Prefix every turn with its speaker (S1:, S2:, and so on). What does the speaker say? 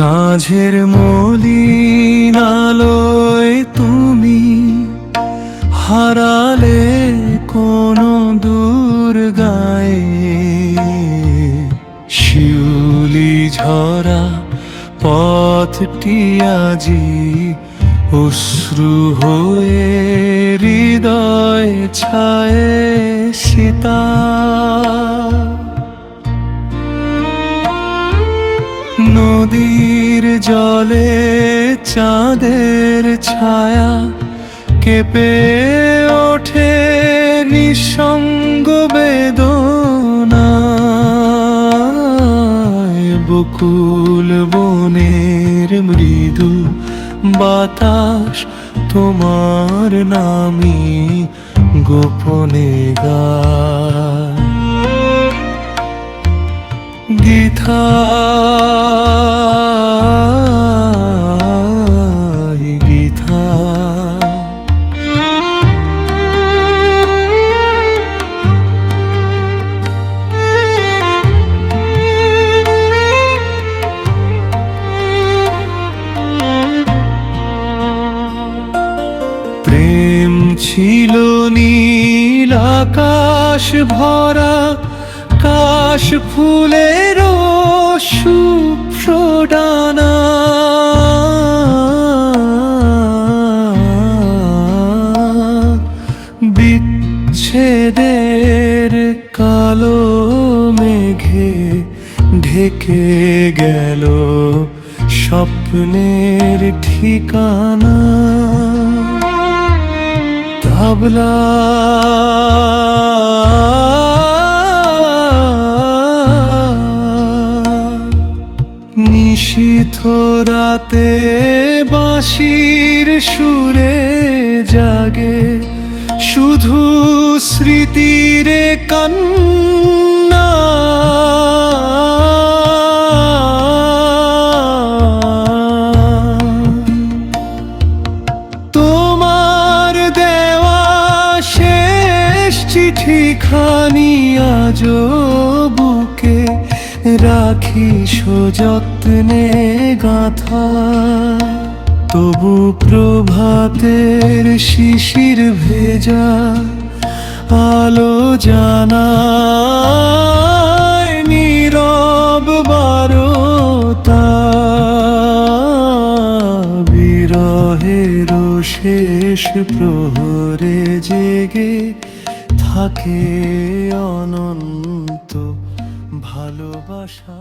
S1: সাঁঝের মলিন আলোয় তুমি হারালে কোন দূর গায়ে, শিউলি ঝরা পথটি আজি অশ্রু হয়ে হৃদয় ছায়ে সীতা। নদীর জলে চাঁদের ছায়া কেঁপে ওঠে নিঃসঙ্গ বেদনায়, বকুল বনের মৃদু বাতাস তোমার নামে গোপনে গায়। গীতা গীতা প্রেম ছিল নীল আকাশ ভরা কাশ ফুলের শুভ্র ডানা, বিচ্ছেদের কালো মেঘে ঢেকে গেল স্বপ্নের ঠিকানা। তাবলা নিশীথ রাতে বাঁশির সুরে জাগে শুধু স্মৃতির কান্না। তোমার দেওয়া শেষ চিঠিখানি আজও বুকে রাখি সযত্নে গাঁথা, তবু প্রভাতের শিশির ভেজা আলো জানায় নীরব বারতা। বিরহের শেষ প্রহরে জেগে থাকে অনন্ত ভালোবাসা।